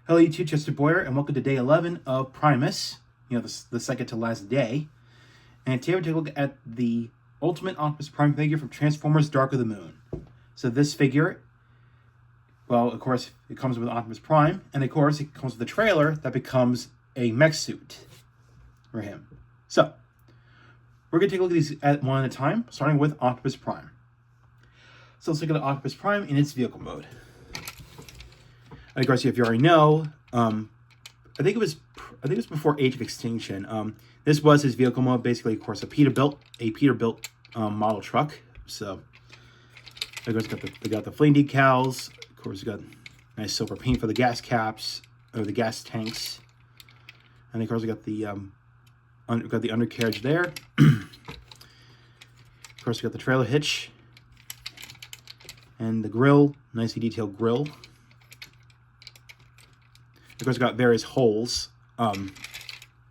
Hello YouTube, Chester Boyer, and welcome to day 11 of PRIMEmas, the second to last day. And today we're taking a look at the Ultimate Optimus Prime figure from Transformers Dark of the Moon. So this figure, well, of course, it comes with Optimus Prime, and of course, it comes with a trailer that becomes a mech suit for him. So, we're going to take a look at these at one at a time, starting with Optimus Prime. So let's look at Optimus Prime in its vehicle mode. And of course, if you already know, I think it was before Age of Extinction. This was his vehicle mode, basically, of course, a Peterbilt model truck. So, of course, they got the flame decals. Of course, you got nice silver paint for the gas caps or the gas tanks, and of course, we got the undercarriage there. Of course, we got the trailer hitch and the grill, nicely detailed grill. Of course, got various holes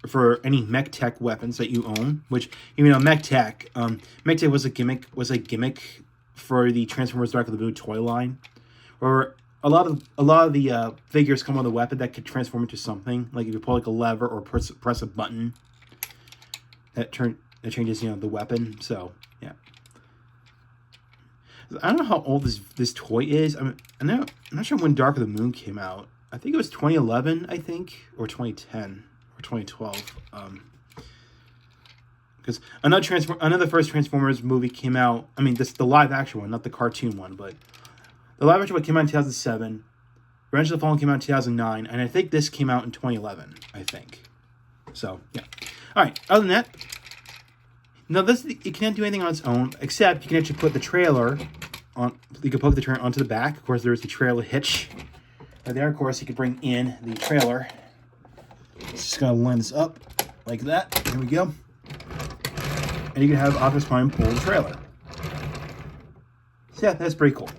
for any Mech Tech weapons that you own. Which, even though Mech Tech was a gimmick for the Transformers Dark of the Moon toy line, or a lot of the figures come with a weapon that could transform into something. Like if you pull like a lever or press a button, that changes the weapon. So yeah. I don't know how old this toy is. I'm not sure when Dark of the Moon came out. I think it was 2011, I think, or 2010, or 2012. Because another first Transformers movie came out. I mean, the live action one, not the cartoon one, but the live action one came out in 2007. Revenge of the Fallen came out in 2009, and I think this came out in 2011. I think. So yeah. All right. Other than that, no, it can't do anything on its own, except you can actually put the trailer on. You can poke the trailer onto the back. Of course, there's the trailer hitch. Right there, of course, you can bring in the trailer. Just gotta line this up like that. There we go. And you can have Optimus Prime pull the trailer. So yeah, that's pretty cool.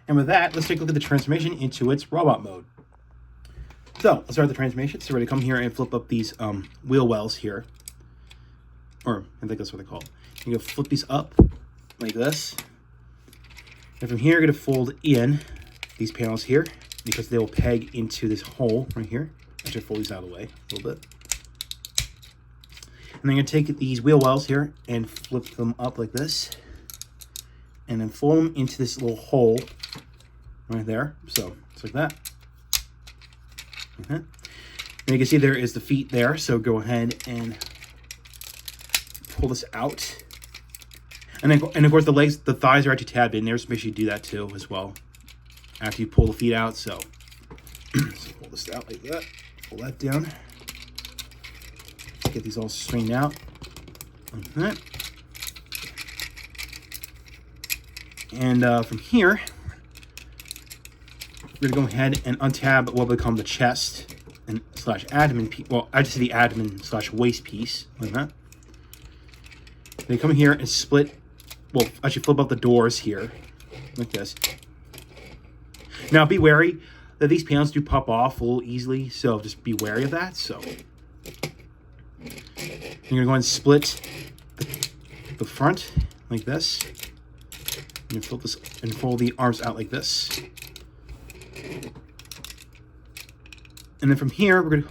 And with that, let's take a look at the transformation into its robot mode. So let's start the transformation. So we're gonna come here and flip up these wheel wells here, or I think that's what they're called. You're gonna flip these up like this. And from here, you're going to fold in these panels here because they will peg into this hole right here. I should fold these out of the way a little bit. And then you're going to take these wheel wells here and flip them up like this. And then fold them into this little hole right there. So, it's like that. And you can see there is the feet there. So go ahead and pull this out. And of course, the legs, the thighs are actually tabbed in there, so make sure you do that too as well after you pull the feet out. So, pull this out like that, pull that down, get these all straightened out like that. And from here, we're gonna go ahead and untab what will become the chest and slash admin piece. Well, I just say the admin slash waist piece like that. Then come here and split. Well, actually flip up the doors here, like this. Now, be wary that these panels do pop off a little easily, so just be wary of that. So, you're gonna go and split the front like this. And flip this and fold the arms out like this. And then from here, we're gonna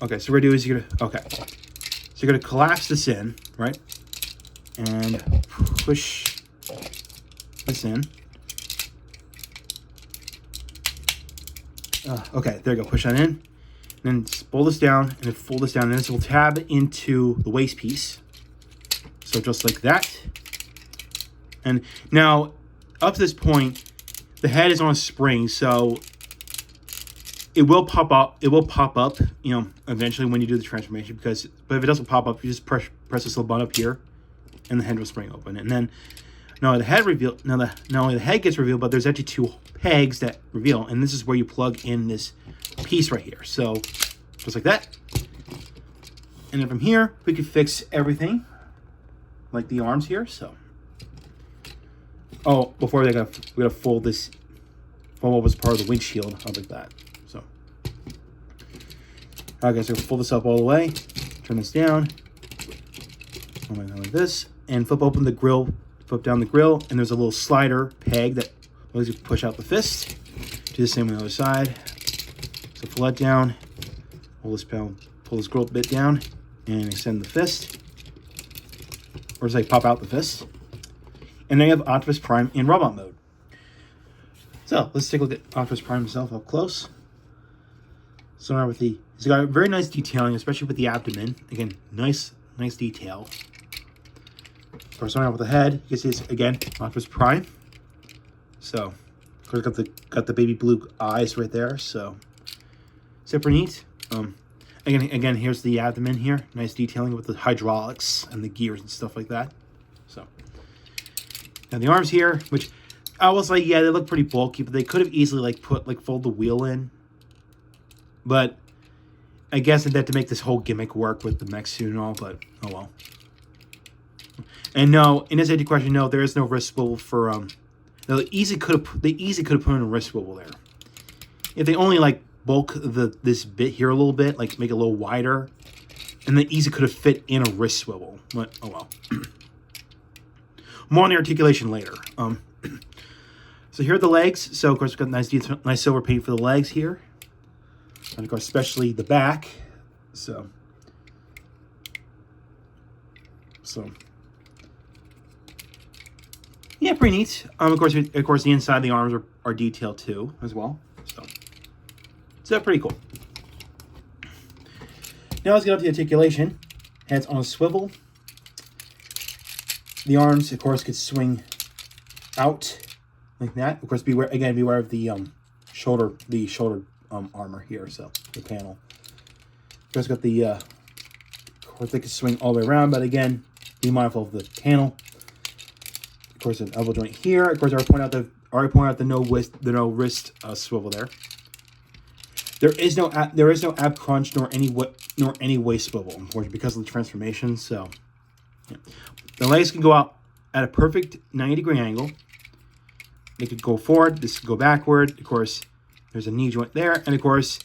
okay. So what we're gonna do is So you're going to collapse this in, right? And push this in. Okay, there you go. Push that in. And then pull this down and then fold this down. And this will tab into the waist piece. So just like that. And now, up to this point, the head is on a spring, so it will pop up. It will pop up, eventually when you do the transformation. But if it doesn't pop up, you just press this little button up here, and the head will spring open. And then, not only the head gets revealed, but there's actually two pegs that reveal, and this is where you plug in this piece right here. So, just like that. And then from here, we can fix everything, like the arms here. So, before we gotta fold this. What was part of the windshield up like that. So, okay, so fold this up all the way, turn this down, like this, and flip open the grill, flip down the grill, and there's a little slider peg that allows you to push out the fist. Do the same on the other side. So pull that down, pull this grill bit down, and extend the fist. Or just like pop out the fist. And then you have Optimus Prime in robot mode. So let's take a look at Optimus Prime himself up close. So with he's got very nice detailing, especially with the abdomen. Again, nice detail. So starting off with the head, you can see it's again Optimus Prime. So of course got the baby blue eyes right there. So super neat. Again, here's the abdomen here. Nice detailing with the hydraulics and the gears and stuff like that. So now the arms here, which I was like, yeah, they look pretty bulky, but they could have easily fold the wheel in. But I guess that to make this whole gimmick work with the mech suit and all, but oh well. And no, in this safety question, no, there is no wrist swivel for no, they easily could have put in a wrist swivel there. If they only bulk this bit here a little bit, make it a little wider, and they easily could have fit in a wrist swivel. But oh well. More on the articulation later. So here are the legs. So of course we've got nice silver paint for the legs here. And of course, especially the back. So yeah, pretty neat. Of course, the inside of the arms are detailed too, as well. So pretty cool. Now let's get up to the articulation. Head's on a swivel. The arms, of course, could swing out like that. Of course, beware of the shoulder armor here. So the panel. Of course, got the of course they could swing all the way around, but again, be mindful of the panel. Of course, an elbow joint here. Of course, I already pointed out the no wrist swivel there. There is no ab crunch nor any waist swivel, unfortunately, because of the transformation. So yeah. The legs can go out at a perfect 90-degree angle. They could go forward. This could go backward. Of course, there's a knee joint there, and of course,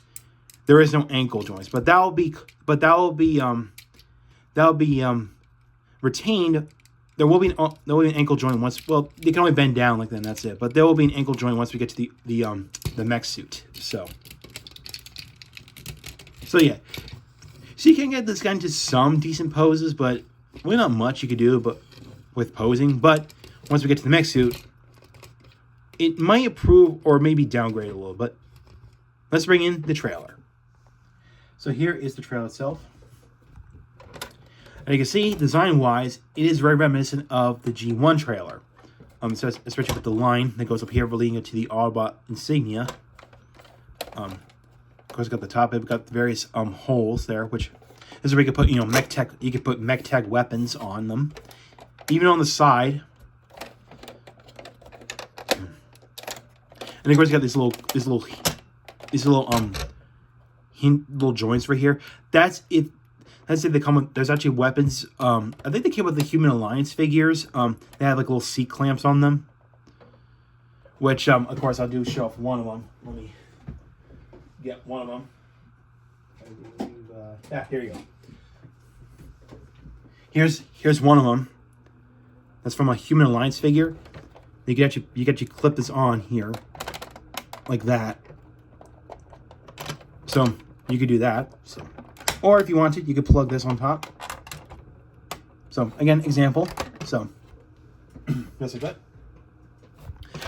there is no ankle joints. But that will be retained. There will be an ankle joint once. Well, they can only bend down like that. And that's it. But there will be an ankle joint once we get to the mech suit. So yeah. So you can get this guy into some decent poses, but really not much you could do but with posing. But once we get to the mech suit, it might improve or maybe downgrade a little. But let's bring in the trailer. So here is the trailer itself. And you can see, design-wise, it is very reminiscent of the G1 trailer. So especially with the line that goes up here, leading it to the Autobot insignia. Of course, got the top. We've got the various holes there, which this is where you can put mech tech. You can put mech tech weapons on them, even on the side. And of course, you got these little joints right here. That's if they come with. There's actually weapons. I think they came with the Human Alliance figures. They have little seat clamps on them, which of course I'll do show off one of them. Let me get one of them. Here you go. Here's one of them. That's from a Human Alliance figure. You can actually clip this on here, like that. So you could do that. So, or if you wanted, you could plug this on top. So again, example. So just like that.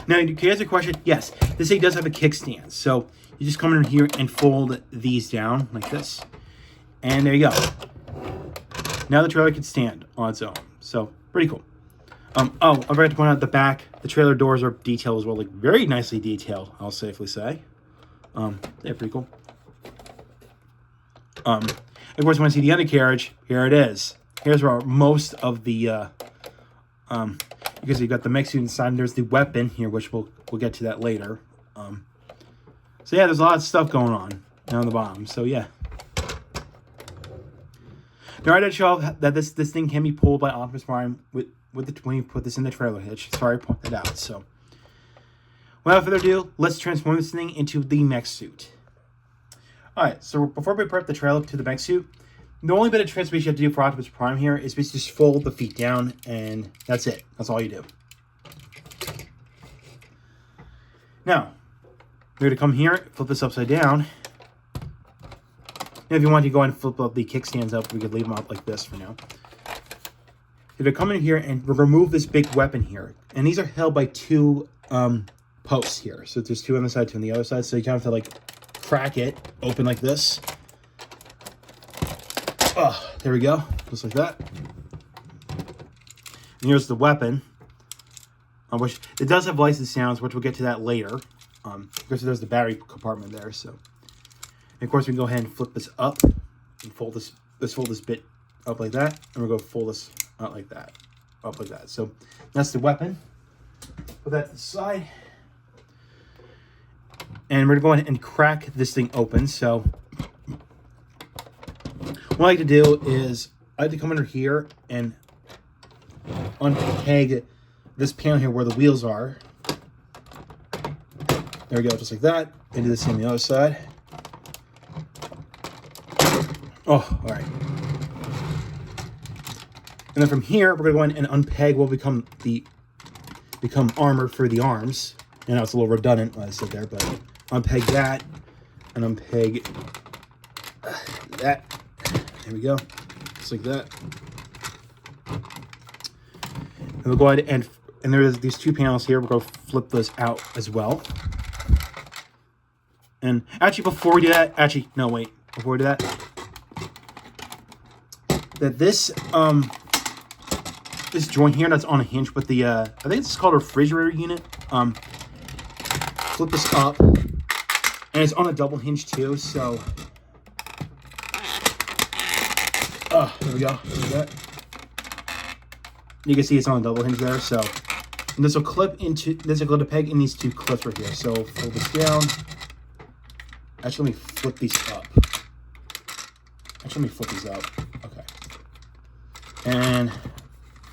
Now, to answer your question, yes, this thing does have a kickstand. So you just come in here and fold these down like this. And there you go. Now the trailer can stand on its own. So pretty cool. I forgot to point out the back. The trailer doors are detailed as well, very nicely detailed, I'll safely say. They're pretty cool. Of course, when I see the undercarriage, here it is. Here's where most of the because you've got the mech suit inside, and there's the weapon here, which we'll get to that later. So yeah, there's a lot of stuff going on down the bottom. So yeah. Now I did show that this thing can be pulled by Optimus Prime when you put this in the trailer hitch. Sorry, I pointed that out. So without further ado, let's transform this thing into the mech suit. All right. So before we prep the trailer to the mech suit, The only bit of transformation you have to do for Optimus Prime here is basically just fold the feet down, and that's it. That's all you do. Now, we're going to come here, flip this upside down. Now, if you want to go ahead and flip up the kickstands up, we could leave them out like this for now. You're going to come in here, and we're going to remove this big weapon here. And these are held by two posts here. So there's two on the side, two on the other side. So you kind of have to, like, crack it open like this. Oh, there we go. Just like that. And here's the weapon. Which it does have license sounds, which we'll get to that later. Because there's the battery compartment there. So, and of course, we can go ahead and flip this up and fold this. Let's fold this bit up like that, and we're going to fold this out like that, up like that. So that's the weapon. Put that to the side, and we're going to go ahead and crack this thing open. So what I like to do is I like to come under here and unpeg this panel here where the wheels are. There we go, just like that. And do the same on the other side. Oh, all right. And then from here, we're going to go in and unpeg what will become armor for the arms. I know it's a little redundant what I said there, but unpeg that and unpeg that. There we go, just like that. And we'll go ahead and there's these two panels here. We're going to flip those out as well. And actually, before we do that, before we do that, this joint here that's on a hinge with the I think it's called a refrigerator unit. Flip this up, and it's on a double hinge too. So, there we go. Look at that. You can see it's on a double hinge there. So, and this will clip into a peg in these two clips right here. So, fold this down. Actually, let me flip these up. Okay. And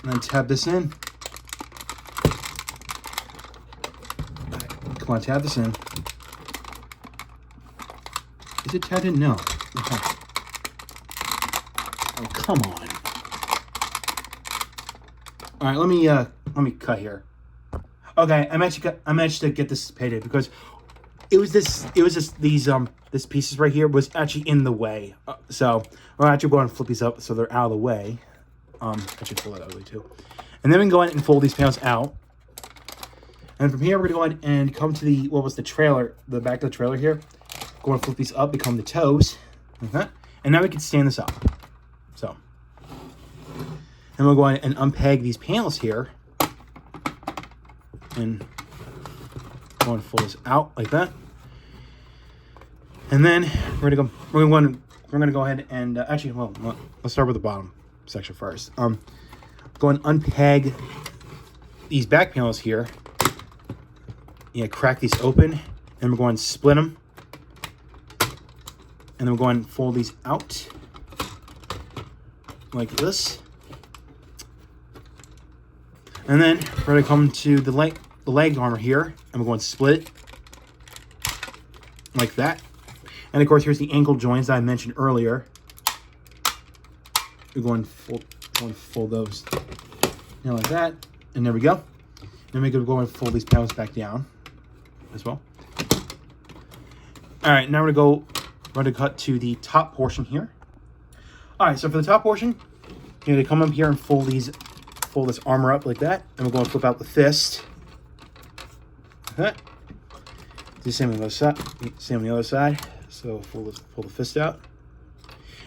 then tab this in. Come on, tab this in. Is it tabbed in? No. Okay. Oh, come on. All right, let me cut here. Okay, I managed to get this painted because this pieces right here was actually in the way. So we're actually going to flip these up so they're out of the way. I should pull that ugly too. And then we can go ahead and fold these panels out. And from here, we're going to go ahead and come to the trailer, the back of the trailer here. Go and flip these up, become the toes. Like that. And now we can stand this up. So. And we'll go ahead and unpeg these panels here. And go and fold this out like that. And then we're gonna go ahead and actually, well, let's start with the bottom section first. Go and unpeg these back panels here. Yeah, crack these open, and we're going to split them. And then we're going to fold these out like this. And then we're going to come to the leg armor here, and we're going to split it like that. And of course, here's the ankle joints that I mentioned earlier. We're going to fold those down like that, and there we go. And we're going to go and fold these panels back down as well. All right, now we're going to cut to the top portion here. All right, so for the top portion, you're going to come up here and fold this armor up like that, and we're going to flip out the fist. Like that. Do the same on the other side. So fold the fist out,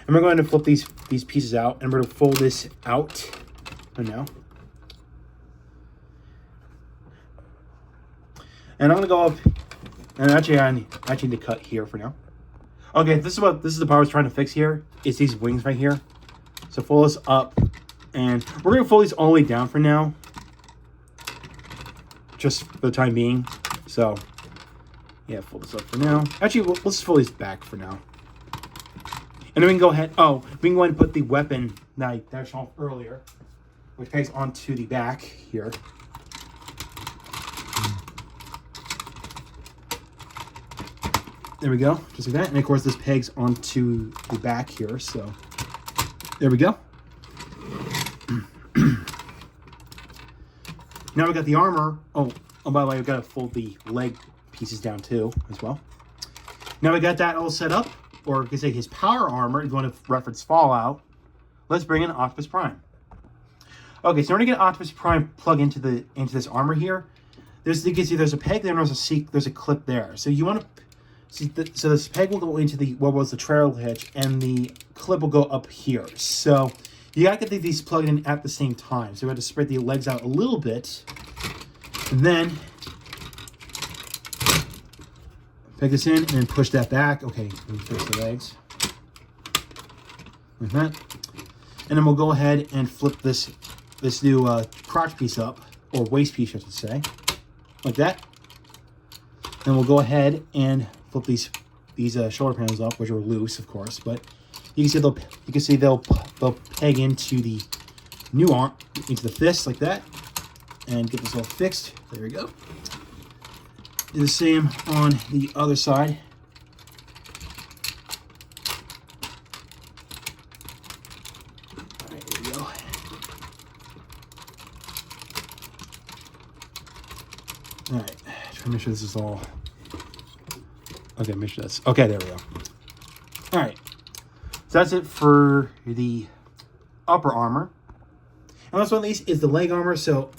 and we're going to flip these pieces out, and we're going to fold this out right now. And I'm going to go up, and actually I need to cut here for now. Okay, this is the part I was trying to fix here. It's these wings right here. So fold this up, and we're going to fold these all the way down for now, just for the time being. So yeah, fold this up for now. Actually, let's fold these back for now. And then we can go ahead. Oh, we can go ahead and put the weapon that I showed off earlier, which pegs onto the back here. There we go, just like that. And of course, this pegs onto the back here. So There we go. Now we got the armor. Oh, by the way, we've got to fold the leg pieces down too, as well. Now we got that all set up, or you can say his power armor, if you want to reference Fallout. Let's bring in Optimus Prime. Okay, so in order to get Optimus Prime plug into this armor here, you can see there's a peg there and there's a clip there. So you want to see so this peg will go into what was the trail hitch, and the clip will go up here. So you gotta get these plugged in at the same time. So we have to spread the legs out a little bit, and then peg this in and then push that back. Okay, let me fix the legs like that, and then we'll go ahead and flip this new crotch piece up, or waist piece, I should say, like that. And we'll go ahead and flip these shoulder panels up, which are loose, of course, but you can see they'll peg into the new arm, into the fist like that, and get this all fixed. There we go. Do the same on the other side. All right, there we go. All right, try to make sure this is all. Okay, make sure that's okay. There we go. All right, so that's it for the upper armor. And last but not least is the leg armor. So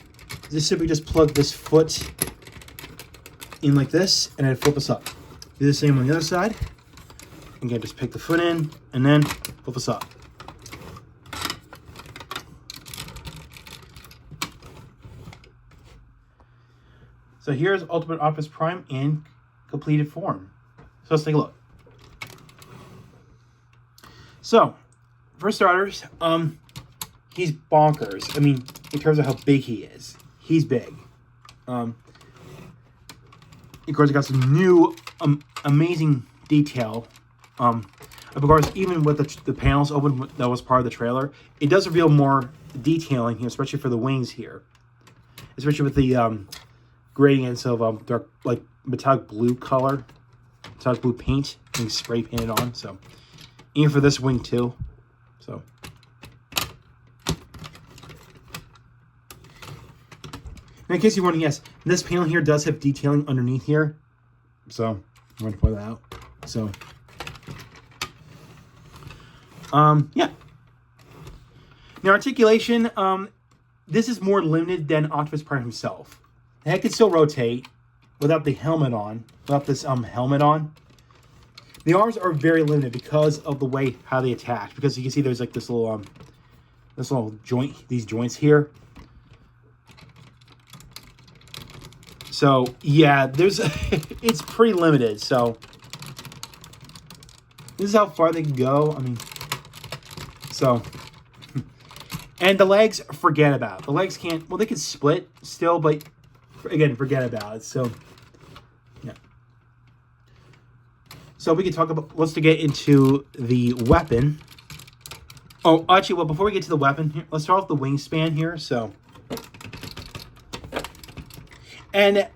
just simply just plug this foot in like this, and then flip this up. Do the same on the other side. Again, just pick the foot in, and then flip this up. So here's Ultimate Optimus Prime in completed form. So let's take a look. So, for starters, he's bonkers. I mean, in terms of how big he is, he's big. Of course, he got some new amazing detail. Of course, even with the panels open, that was part of the trailer, it does reveal more detailing here, especially for the wings here. Especially with the gradients of dark, like metallic blue color, metallic blue paint being spray painted on. So, even for this wing too. So. In case you're wondering, yes, this panel here does have detailing underneath here. So, I'm going to point that out. So, yeah. Now, articulation, this is more limited than Optimus Prime himself. The head can still rotate without the helmet on, without this helmet on. The arms are very limited because of the way how they attach. Because you can see there's like this little joint, these joints here. So yeah, it's pretty limited. So this is how far they can go. I mean, so, and the legs, forget about it. The legs can't. Well, they can split still, but again, forget about it. So yeah. So we can talk about. Let's get into the weapon. Oh, actually, well, before we get to the weapon, here, let's start off the wingspan here. So. And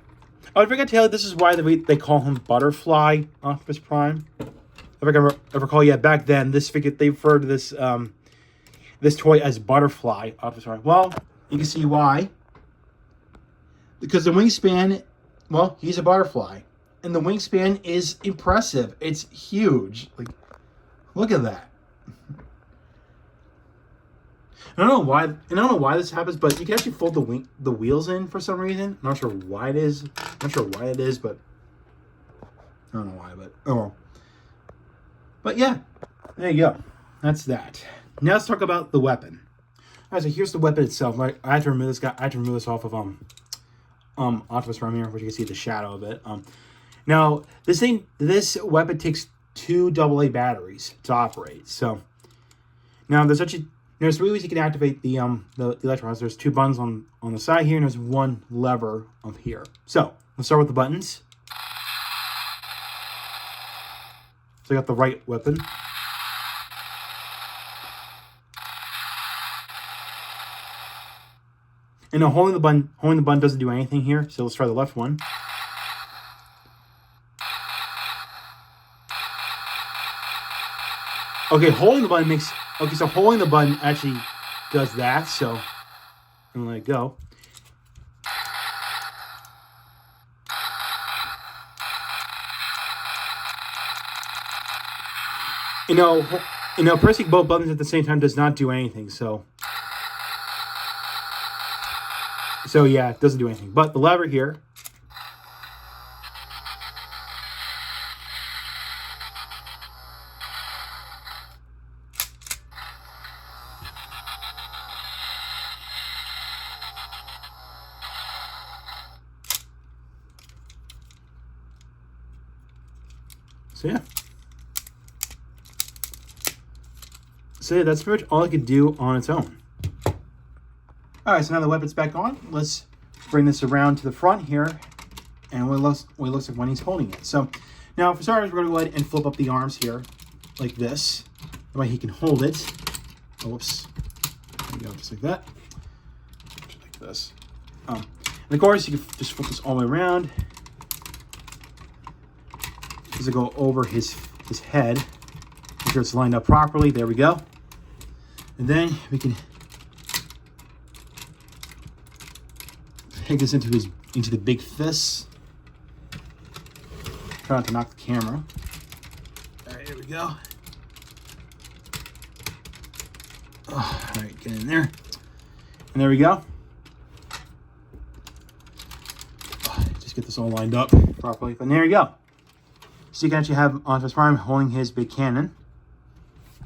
I forgot to tell you, this is why they call him Butterfly Optimus Prime. If I recall, yeah, back then they referred to this this toy as Butterfly Optimus Prime. Well, you can see why. Because the wingspan, well, he's a butterfly, and the wingspan is impressive. It's huge. Like, look at that. I don't know why this happens, but you can actually fold the wheels in for some reason. I'm not sure why it is. Not sure why it is, but I don't know why, but oh well. But yeah, there you go. That's that. Now let's talk about the weapon. Alright, so here's the weapon itself. Right, I have to remove this guy. I have to remove this off of Optimus Prime here, which you can see the shadow of it. Now this weapon takes 2 AA batteries to operate. So now there's 3 ways you can activate the electrons. There's 2 buttons on the side here, and there's 1 lever up here. So let's start with the buttons. So I got the right weapon. And now holding the button doesn't do anything here. So let's try the left one. Okay, holding the button makes Okay, so holding the button actually does that, so I'm gonna let it go. You know, pressing both buttons at the same time does not do anything, so yeah, it doesn't do anything. But the lever here, so yeah. So yeah, that's pretty much all I could do on its own. Alright, so now the weapon's back on. Let's bring this around to the front here, and what it looks like when he's holding it. So now for starters, we're going to go ahead and flip up the arms here, like this. That way he can hold it. Oh, whoops. There we go, just like that. Just like this. And of course, you can just flip this all the way around. This will go over his head. Make sure it's lined up properly. There we go. And then we can take this into the big fist. Try not to knock the camera. All right, here we go. Oh, all right, get in there. And there we go. Just get this all lined up properly. But there you go. So you can actually have Optimus Prime holding his big cannon.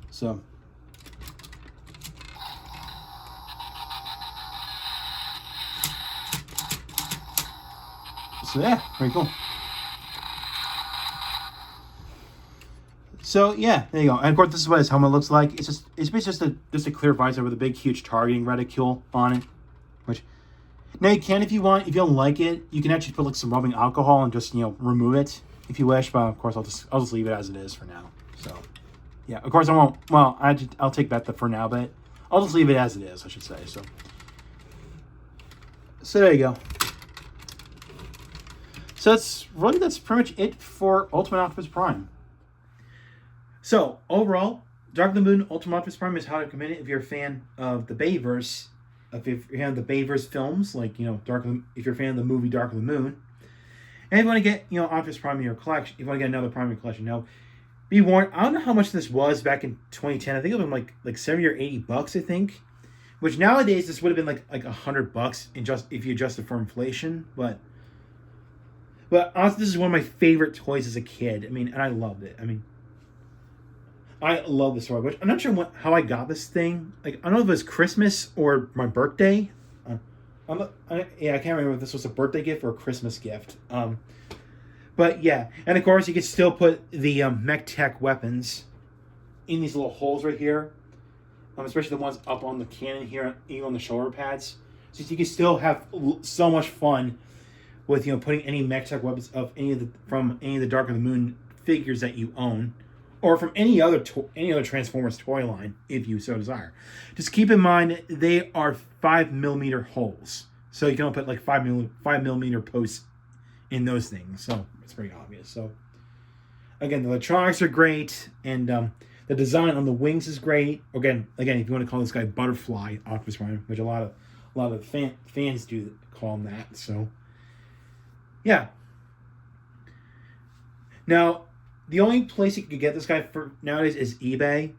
So yeah, very cool. So yeah, there you go. And of course, this is what his helmet looks like. It's basically just a clear visor with a big, huge targeting reticule on it. Which now you can, if you want. If you don't like it, you can actually put like some rubbing alcohol and just remove it if you wish. But of course, I'll just leave it as it is for now. So yeah, of course I won't. Well, I'll take that for now, but I'll just leave it as it is, I should say. So there you go. So that's pretty much it for Ultimate Optimus Prime. So overall, Dark of the Moon Ultimate Optimus Prime is how to recommend it if you're a fan of the Bayverse, if you're a fan of the Bayverse films, like if you're a fan of the movie Dark of the Moon, and if you want to get Optimus Prime in your collection, if you want to get another Prime in your collection, now be warned. I don't know how much this was back in 2010. I think it was like $70 or $80, I think. Which nowadays this would have been like $100 if you adjust it for inflation, but honestly, this is one of my favorite toys as a kid. I mean, and I loved it. I mean, I love this toy. But I'm not sure how I got this thing. Like, I don't know if it was Christmas or my birthday. I can't remember if this was a birthday gift or a Christmas gift. But yeah, and of course you can still put the Mech Tech weapons in these little holes right here. Especially the ones up on the cannon here, even on the shoulder pads. So you can still have so much fun with putting any Mech Tech weapons from any of the Dark of the Moon figures that you own, or from any other Transformers toy line if you so desire. Just keep in mind they are 5mm holes, so you can only put like 5mm posts in those things. So it's pretty obvious. So again, the electronics are great, and the design on the wings is great. Again, if you want to call this guy Butterfly Optimus Prime, which a lot of fans do call him that. So yeah. Now, the only place you could get this guy for nowadays is eBay.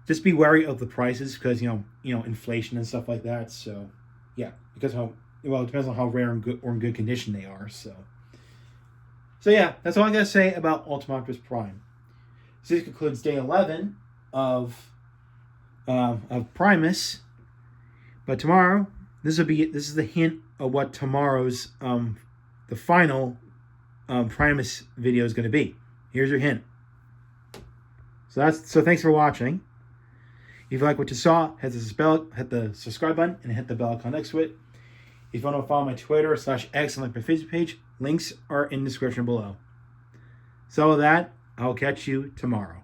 Just be wary of the prices because inflation and stuff like that. So yeah, because it depends on how rare and good or in good condition they are. So yeah, that's all I gotta say about Ultimate Optimus Prime. So this concludes day 11 of Primus. But tomorrow, this is the hint of what tomorrow's the final Primus video is going to be. Here's your hint. So thanks for watching. If you like what you saw, hit the subscribe button and hit the bell icon next to it. If you want to follow my Twitter /X and like my Facebook page, links are in the description below. So with that, I'll catch you tomorrow.